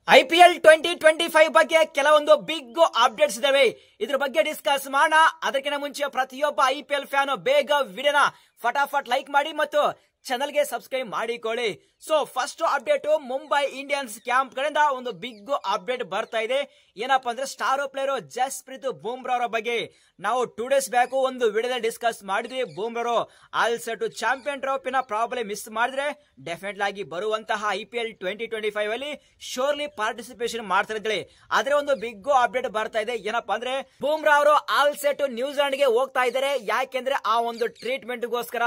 IPL 2025 ಬಗ್ಗೆ ಕೆಲವೊಂದು big updates ಇದಾವೆ. ಇದ್ರ ಬಗ್ಗೆ ಡಿಸ್ಕಸ್ ಮಾಡೋಣ. ಅದಕ್ಕಿಂತ ಮುಂಚೆ ಪ್ರತಿಯೊಬ್ಬ IPL ಫ್ಯಾನ್ ಬೇಗ ವಿಡಿಯೋನ ಫಟಾಫಟ್ ಲೈಕ್ ಮಾಡಿ ಮತ್ತು ಚಾನಲ್ಗೆ ಸಬ್ಸ್ಕ್ರೈಬ್ ಮಾಡಿಕೊಳ್ಳಿ. So first update, Mumbai Indians camp ಗಳಿಂದ ಒಂದು ಬಿಗ್ ಅಪ್ಡೇಟ್ ಬರ್ತಾ ಇದೆ. ಏನಪ್ಪಾ ಅಂದ್ರೆ ಸ್ಟಾರ್ ಪ್ಲೇಯರ್ ಜಸ್ಪ್ರೀತ್ ಬೂಮ್ರಾ ಅವರ ಬಗ್ಗೆ ನಾವು 2 ಡೇಸ್ ಬ್ಯಾಕ್ ಒಂದು ವಿಡಿಯೋದಲ್ಲಿ ಡಿಸ್ಕಸ್ ಮಾಡಿದ್ವಿ. ಬೂಮ್ರಾ ಆಲ್ ಸೆಟ್ ಚಾಂಪಿಯನ್ ಟ್ರೋಫಿನ ಪ್ರಾಬ್ಲಮ್ ಮಿಸ್ ಮಾಡಿದ್ರೆ ಡೆಫಿನೆಟ್ ಆಗಿ ಬರುವಂತಹ IPL 2025 ಅಲ್ಲಿ ಶೋರ್ಲಿ ಪಾರ್ಟಿಸಿಪೇಷನ್ ಮಾಡ್ತಾರೆ ಅಂತೇಳಿ. ಆದ್ರೆ ಒಂದು ಬಿಗ್ ಅಪ್ಡೇಟ್ ಬರ್ತಾ ಇದೆ. ಏನಪ್ಪಾ ಅಂದ್ರೆ ಬೂಮ್ರಾ ಅವರು ಆಲ್ ಸೆಟ್ ನ್ಯೂಜಿಲೆಂಡ್ ಗೆ ಹೋಗ್ತಾ ಇದ್ದಾರೆ. ಯಾಕೆಂದ್ರೆ ಆ ಒಂದು ಟ್ರೀಟ್ಮೆಂಟ್ ಗೋಸ್ಕರ.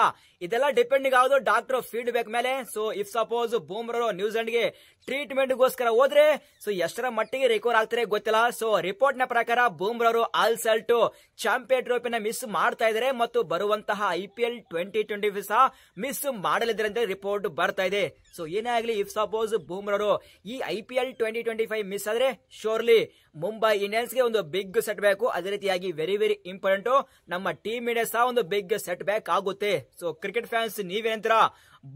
ಇದೆಲ್ಲ ಡಿಪೆಂಡಿಂಗ್ ಆಗೋದು ಡಾಕ್ಟರ್ ಫೀಡ್ಬ್ಯಾಕ್ ಮೇಲೆ. So if suppose Bumrah New Zealand ಗೆ ಟ್ರೀಟ್ಮೆಂಟ್ ಗೋಸ್ಕರ ಹೋದ್ರೆ ಸೊ ಎಷ್ಟರ ಮಟ್ಟಿಗೆ ರಿಕವರ್ ಆಗ್ತಾರೆ ಗೊತ್ತಿಲ್ಲ. ಸೊ ರಿಪೋರ್ಟ್ ನ ಪ್ರಕಾರ ಬೂಮ್ರಾ ಅವರು ಆಲ್ ಸೆಟ್ ಚಾಂಪಿಯನ್ ಟ್ರೋಫಿನ ಮಿಸ್ ಮಾಡ್ತಾ ಇದ್ದಾರೆ ಮತ್ತು ಬರುವಂತಹ IPL 2025 ಸಹ ಮಿಸ್ ಮಾಡಲಿದ್ದಾರೆ ಅಂತ ರಿಪೋರ್ಟ್ ಬರ್ತಾ ಇದೆ. ಸೊ ಏನೇ ಆಗಲಿ, ಇಫ್ ಸಪೋಸ್ ಬೂಮ್ರಾ ಈ IPL 2025 ಮಿಸ್ ಆದ್ರೆ ಶೋರ್ಲಿ ಮುಂಬೈ ಇಂಡಿಯನ್ಸ್ ಗೆ ಒಂದು ಬಿಗ್ ಸೆಟ್ ಬ್ಯಾಕ್. ಅದೇ ರೀತಿಯಾಗಿ ವೆರಿ ವೆರಿ ಇಂಪಾರ್ಟೆಂಟ್, ನಮ್ಮ ಟೀಮ್ ಇಂಡಿಯಾ ಸಹ ಒಂದು ಬಿಗ್ ಸೆಟ್ ಬ್ಯಾಕ್ ಆಗುತ್ತೆ. ಸೊ ಕ್ರಿಕೆಟ್ ಫ್ಯಾನ್ಸ್ ನೀವೇನಂತೀರಾ?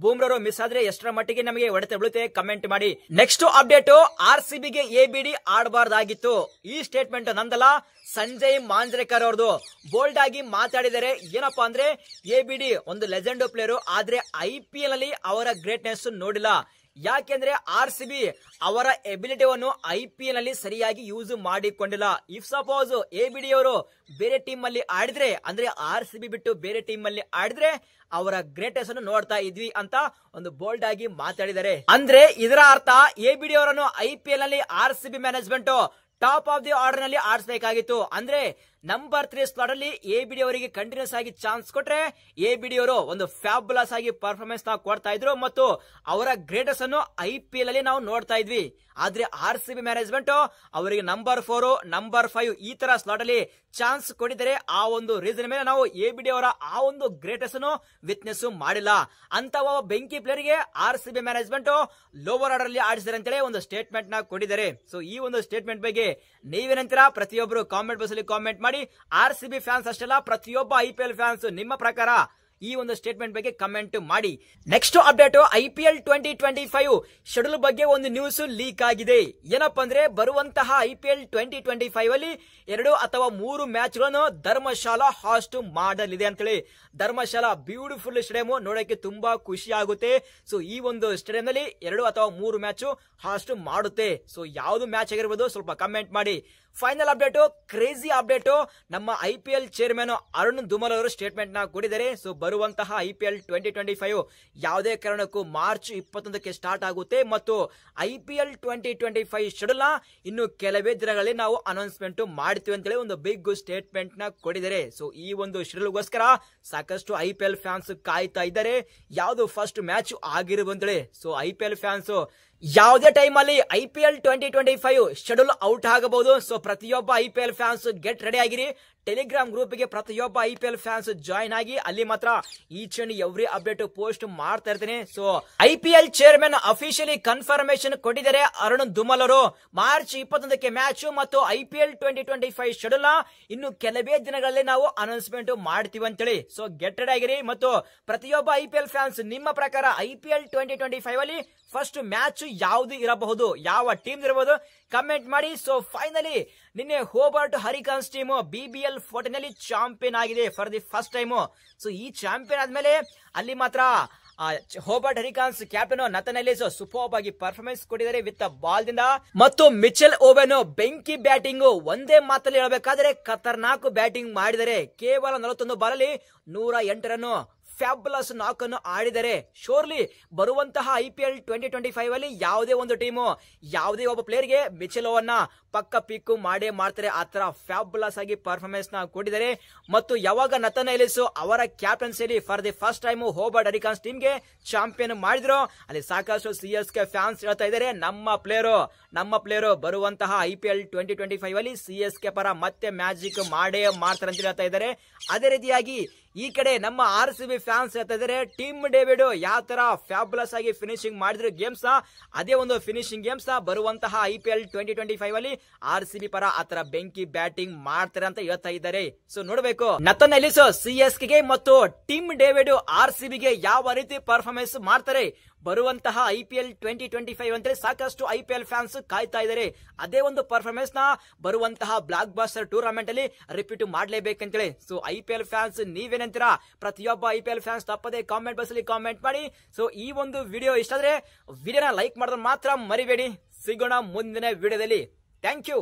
ಬೂಮ್ರಾ ಮಿಸ್ ಆದ್ರೆ ಎಷ್ಟರ ಮಟ್ಟಿಗೆ ನಮಗೆ ಹೊಡೆತ ಬೀಳುತ್ತೆ ಕಮೆಂಟ್ ಮಾಡಿ. ನೆಕ್ಸ್ಟ್ ಅಪ್ಡೇಟ್, RCB ಗೆ ABD ಆಡಬಾರ್ದಾಗಿತ್ತು. ಈ ಸ್ಟೇಟ್ಮೆಂಟ್ ನಂದಲ್ಲ, ಸಂಜಯ್ ಮಾಂಜ್ರೇಕರ್ ಅವ್ರದ್ದು ಬೋಲ್ಡ್ ಆಗಿ ಮಾತಾಡಿದ್ದಾರೆ. ಏನಪ್ಪಾ ಅಂದ್ರೆ ABD ಒಂದು ಲೆಜೆಂಡ್ ಪ್ಲೇಯರ್, ಆದ್ರೆ IPL ಅಲ್ಲಿ ಅವರ ಗ್ರೇಟ್ನೆಸ್ ನೋಡಿಲ್ಲ. ಯಾಕೆಂದ್ರೆ RCB ಅವರ ಎಬಿಲಿಟಿವನ್ನು IPL ಅಲ್ಲಿ ಸರಿಯಾಗಿ ಯೂಸ್ ಮಾಡಿಕೊಂಡಿಲ್ಲ. ಇಫ್ ಸಪೋಸ್ ABD ಅವರು ಬೇರೆ ಟೀಮ್ ಅಲ್ಲಿ ಆಡಿದ್ರೆ, ಅಂದ್ರೆ RCB ಬಿಟ್ಟು ಬೇರೆ ಟೀಮ್ ಅಲ್ಲಿ ಆಡಿದ್ರೆ ಅವರ ಗ್ರೇಟ್ನೆಸ್ ಅನ್ನು ನೋಡ್ತಾ ಇದ್ವಿ ಅಂತ ಒಂದು ಬೋಲ್ಡ್ ಆಗಿ ಮಾತಾಡಿದ್ದಾರೆ. ಅಂದ್ರೆ ಇದರ ಅರ್ಥ ABD ಅವರನ್ನು IPL ನಲ್ಲಿ RCB management top of the order ನಲ್ಲಿ ಆಡಿಸಬೇಕಾಗಿತ್ತು. ಅಂದ್ರೆ ನಂಬರ್ 3 ಸ್ಲಾಟ್ ಅಲ್ಲಿ ABD ಅವರಿಗೆ ಕಂಟಿನ್ಯೂಸ್ ಆಗಿ ಚಾನ್ಸ್ ಕೊಟ್ರೆ ABD ಅವರು ಒಂದು ಫ್ಯಾಬುಲಸ್ ಆಗಿ ಪರ್ಫಾರ್ಮೆನ್ಸ್ ನ ಕೊಡ್ತಾ ಇದ್ರು ಮತ್ತು ಅವರ ಗ್ರೇಟೆಸ್ಟ್ ಅನ್ನು IPL ಅಲ್ಲಿ ನಾವು ನೋಡ್ತಾ ಇದ್ವಿ. ಆದ್ರೆ RCB ಮ್ಯಾನೇಜ್ಮೆಂಟ್ ಅವರಿಗೆ ನಂಬರ್ 4 ನಂಬರ್ 5 ಈ ತರ ಸ್ಲಾಟ್ ಅಲ್ಲಿ ಚಾನ್ಸ್ ಕೊಟ್ಟಿದ್ದಾರೆ. ಆ ಒಂದು ರೀಸನ್ ಮೇಲೆ ನಾವು ABD ಅವರ ಆ ಒಂದು ಗ್ರೇಟೆಸ್ಟ್ ಅನ್ನು ವಿಟ್ನೆಸ್ ಮಾಡಿಲ್ಲ ಅಂತ ಬೆಂಕಿ ಪ್ಲೇಯರ್ ಗೆ RCB ಮ್ಯಾನೇಜ್ಮೆಂಟ್ ಲೋವರ್ ಆರ್ಡರ್ ಅಲ್ಲಿ ಆಡಿಸಿದ್ದಾರೆ ಅಂತೇಳಿ ಒಂದು ಸ್ಟೇಟ್ಮೆಂಟ್ ನ ಕೊಟ್ಟಿದ್ದಾರೆ. ಸೊ ಈ ಒಂದು ಸ್ಟೇಟ್ಮೆಂಟ್ ಬಗ್ಗೆ ನೀವೇನಂತೀರಾ? ಪ್ರತಿಯೊಬ್ಬರು ಕಾಮೆಂಟ್ ಬಾಕ್ಸ್ ಅಲ್ಲಿ ಕಾಮೆಂಟ್ ಮಾಡಿ. RCB ಫ್ಯಾನ್ಸ್ ಅಷ್ಟೆಲ್ಲ, ಪ್ರತಿಯೊಬ್ಬ IPL ಫ್ಯಾನ್ಸ್ ನಿಮ್ಮ ಪ್ರಕಾರ ಈ ಒಂದು ಸ್ಟೇಟ್ಮೆಂಟ್ ಬಗ್ಗೆ ಕಮೆಂಟ್ ಮಾಡಿ. ನೆಕ್ಸ್ಟ್ ಅಪ್ಡೇಟ್, IPL 2025 ಶೆಡ್ಯೂಲ್ ಬಗ್ಗೆ ಒಂದು ನ್ಯೂಸ್ ಲೀಕ್ ಆಗಿದೆ. ಏನಪ್ಪಾ ಅಂದ್ರೆ ಬರುವಂತಹ IPL 2025 ಅಲ್ಲಿ 2 ಅಥವಾ 3 ಮ್ಯಾಚ್ ಗಳನ್ನು ಧರ್ಮಶಾಲಾ ಹಾಸ್ಟ್ ಮಾಡಲಿದೆ ಅಂತೇಳಿ. ಧರ್ಮಶಾಲಾ ಬ್ಯೂಟಿಫುಲ್ ಸ್ಟೇಡಿಯಂ, ನೋಡಕ್ಕೆ ತುಂಬಾ ಖುಷಿ ಆಗುತ್ತೆ. ಸೊ ಈ ಒಂದು ಸ್ಟೇಡಿಯಂ ನಲ್ಲಿ 2 ಅಥವಾ 3 ಮ್ಯಾಚ್ ಹಾಸ್ಟ್ ಮಾಡುತ್ತೆ. ಸೊ ಯಾವ್ದು ಮ್ಯಾಚ್ ಆಗಿರ್ಬೋದು ಸ್ವಲ್ಪ ಕಮೆಂಟ್ ಮಾಡಿ. ಫೈನಲ್ ಅಪ್ಡೇಟ್, ಕ್ರೇಜಿ ಅಪ್ಡೇಟ್, ನಮ್ಮ IPL ಚೇರ್ಮನ್ ಅರುಣ್ ಧುಮಲ್ ಅವರು ಸ್ಟೇಟ್ಮೆಂಟ್ ನ ಕೊಟ್ಟಿದ್ದಾರೆ. ಸೊ ಬರುವಂತಹ IPL 2025 ಯಾವುದೇ ಕಾರಣಕ್ಕೂ ಮಾರ್ಚ್ 21ಕ್ಕೆ ಸ್ಟಾರ್ಟ್ ಆಗುತ್ತೆ ಮತ್ತು IPL 2025 ಶೆಡ್ಯೂಲ್ ನ ಇನ್ನು ಕೆಲವೇ ದಿನಗಳಲ್ಲಿ ನಾವು ಅನೌನ್ಸ್ಮೆಂಟ್ ಮಾಡ್ತೀವಿ ಅಂತೇಳಿ ಒಂದು ಬಿಗ್ ಸ್ಟೇಟ್ಮೆಂಟ್ ನ ಕೊಟ್ಟಿದ್ದಾರೆ. ಸೊ ಈ ಒಂದು ಶೆಡ್ಯೂಲ್ ಗೋಸ್ಕರ ಸಾಕಷ್ಟು IPL ಫ್ಯಾನ್ಸ್ ಕಾಯ್ತಾ ಇದ್ದಾರೆ, ಯಾವ್ದು ಫಸ್ಟ್ ಮ್ಯಾಚ್ ಆಗಿರ್ಬೋದು ಅಂತೇಳಿ. ಸೊ IPL ಫ್ಯಾನ್ಸ್ ಯಾವುದೇ ಟೈಮ್ ಅಲ್ಲಿ IPL 2025 ಶೆಡ್ಯೂಲ್ ಔಟ್ ಆಗಬಹುದು. ಸೊ ಪ್ರತಿಯೊಬ್ಬ IPL ಫ್ಯಾನ್ಸ್ ಗೆಟ್ ರೆಡಿ ಆಗಿರಿ. ಟೆಲಿಗ್ರಾಮ್ ಗ್ರೂಪ್ ಗೆ ಪ್ರತಿಯೊಬ್ಬ IPL ಫ್ಯಾನ್ಸ್ ಜಾಯ್ನ್ ಆಗಿ, ಅಲ್ಲಿ ಮಾತ್ರ each and every update post ಮಾಡ್ತಾ ಇರ್ತೇನೆ. So IPL chairman officially confirmation ಕೊಟ್ಟಿದ್ದಾರೆ ಅರುಣ್ ಧುಮಲ್ ಅವರು. ಮಾರ್ಚ್ 21ಕ್ಕೆ ಮ್ಯಾಚ್ ಮತ್ತು IPL 2025 ಶೆಡ್ಯೂಲ್ ಇನ್ನು ಕೆಲವೇ ದಿನಗಳಲ್ಲಿ ನಾವು ಅನೌನ್ಸ್ಮೆಂಟ್ ಮಾಡ್ತೀವಿ ಅಂತೇಳಿ. ಸೊ ಗೆಟ್ ರೆಡಿ ಆಗಿರಿ. ಮತ್ತು ಪ್ರತಿಯೊಬ್ಬ IPL ಫ್ಯಾನ್ಸ್ ನಿಮ್ಮ ಪ್ರಕಾರ IPL 2025 ಅಲ್ಲಿ ಫಸ್ಟ್ ಮ್ಯಾಚ್ ಯಾವ್ದು ಇರಬಹುದು, ಯಾವ ಟೀಮ್ ಇರಬಹುದು ಕಮೆಂಟ್ ಮಾಡಿ. ಸೊ ಫೈನಲಿ ನಿನ್ನೆ ಹೋಬರ್ಟ್ ಹರಿಕಾನ್ಸ್ ಟೀಮ್ BBL 14 ನಲ್ಲಿ ಚಾಂಪಿಯನ್ ಆಗಿದೆ for the first time. So ಈ ಚಾಂಪಿಯನ್ ಆದ್ಮೇಲೆ ಅಲ್ಲಿ ಮಾತ್ರ ಹೋಬರ್ಟ್ ಹರಿಕಾನ್ಸ್ ಕ್ಯಾಪ್ಟನ್ ನಥನ್ ಎಲಿಸ್ ಸೂಪರ್ ಆಗಿ ಪರ್ಫಾರ್ಮೆನ್ಸ್ ಕೊಟ್ಟಿದ್ದಾರೆ ವಿತ್ ಬಾಲ್ ದಿಂದ. ಮತ್ತು ಮಿಚೆಲ್ ಓವೆನ್ ಬೆಂಕಿ ಬ್ಯಾಟಿಂಗ್, ಒಂದೇ ಮಾತಲ್ಲಿ ಹೇಳಬೇಕಾದ್ರೆ ಖತರ್ನಾಕ್ ಬ್ಯಾಟಿಂಗ್ ಮಾಡಿದರೆ. ಕೇವಲ 41 ಬಾಲ್ ಅಲ್ಲಿ 108 ರನ್ ಫ್ಯಾಬುಲಸ್ ನಾಕ್ ಅನ್ನು ಆಡಿದರೆ. ಶೋರ್ಲಿ ಬರುವಂತಹ IPL 2025 ಅಲ್ಲಿ ಯಾವುದೇ ಒಂದು ಟೀಮು ಯಾವುದೇ ಒಬ್ಬ ಪ್ಲೇಯರ್ ಗೆ ಮಿಚೆಲ್ ಓವನ್ ಪಕ್ಕ ಪಿಕ್ಕು ಮಾಡೇ ಮಾಡ್ತಾರೆ. ಆ ತರ ಫ್ಯಾಬುಲಸ್ ಆಗಿ ಪರ್ಫಾರ್ಮೆನ್ಸ್ ನ ಕೊಟ್ಟಿದ್ದಾರೆ. ಮತ್ತು ಯಾವಾಗ ನಥನ್ ಎಲಿಸ್ ಅವರ ಕ್ಯಾಪ್ಟನ್ಸಿಯಲ್ಲಿ for the first time Hobart Hurricanes team ಗೆ ಚಾಂಪಿಯನ್ ಮಾಡಿದ್ರು, ಅಲ್ಲಿ ಸಾಕಷ್ಟು CSK ಫ್ಯಾನ್ಸ್ ಹೇಳ್ತಾ ಇದ್ದಾರೆ ನಮ್ಮ ಪ್ಲೇಯರ್ ಬರುವಂತಹ IPL 2025 ಅಲ್ಲಿ CSK ಪರ ಮತ್ತೆ ಮ್ಯಾಜಿಕ್ ಮಾಡೇ ಮಾಡ್ತಾರೆ ಅಂತ ಹೇಳ್ತಾ ಇದ್ದಾರೆ. ಅದೇ ರೀತಿಯಾಗಿ ಈ ಕಡೆ ನಮ್ಮ RCB ಫ್ಯಾನ್ಸ್ ಹೇಳ್ತಾ ಇದ್ದಾರೆ ಟೀಮ್ ಡೇವಿಡ್ ಯಾವ ತರ ಫ್ಯಾಬುಲಸ್ ಆಗಿ ಫಿನಿಶಿಂಗ್ ಮಾಡಿದ್ರು ಗೇಮ್ಸ್, ಅದೇ ಒಂದು ಫಿನಿಶಿಂಗ್ ಗೇಮ್ಸ್ ಬರುವಂತಹ IPL 2025 ಅಲ್ಲಿ RCB ಪರ ಆತರ ಬೆಂಕಿ ಬ್ಯಾಟಿಂಗ್ ಮಾಡ್ತಾರೆ ಅಂತ ಹೇಳ್ತಾ ಇದ್ದಾರೆ. ಸೊ ನೋಡಬೇಕು ನಥನ್ ಎಲಿಸ್ CSK ಗೆ ಮತ್ತು ಟೀಮ್ ಡೇವಿಡ್ RCB ಗೆ ಯಾವ ರೀತಿ ಪರ್ಫಾರ್ಮೆನ್ಸ್ ಮಾಡ್ತಾರೆ. ಬರುವಂತಹ IPL 2025 ಅಂದ್ರೆ ಸಾಕಷ್ಟು IPL ಫ್ಯಾನ್ಸ್ ಕಾಯ್ತಾ ಇದ್ದಾರೆ. ಅದೇ ಒಂದು ಪರ್ಫಾರ್ಮೆನ್ಸ್ ನ ಬರುವಂತಹ ಬ್ಲಾಕ್ ಬಾಸ್ಟರ್ ಟೂರ್ನಮೆಂಟ್ ಅಲ್ಲಿ ರಿಪೀಟ್ ಮಾಡ್ಲೇಬೇಕಂತೇಳಿ. ಸೊ IPL ಫ್ಯಾನ್ಸ್ ನೀವೇನಂತೀರಾ? ಪ್ರತಿಯೊಬ್ಬ IPL ಫ್ಯಾನ್ಸ್ ತಪ್ಪದೆ ಕಾಮೆಂಟ್ ಬಾಕ್ಸ್ ಅಲ್ಲಿ ಕಾಮೆಂಟ್ ಮಾಡಿ. ಸೊ ಈ ಒಂದು ವಿಡಿಯೋ ಇಷ್ಟ ಆದ್ರೆ ವಿಡಿಯೋನ ಲೈಕ್ ಮಾಡೋದನ್ನ ಮಾತ್ರ ಮರಿಬೇಡಿ. ಸಿಗೋಣ ಮುಂದಿನ ವಿಡಿಯೋದಲ್ಲಿ. Thank you.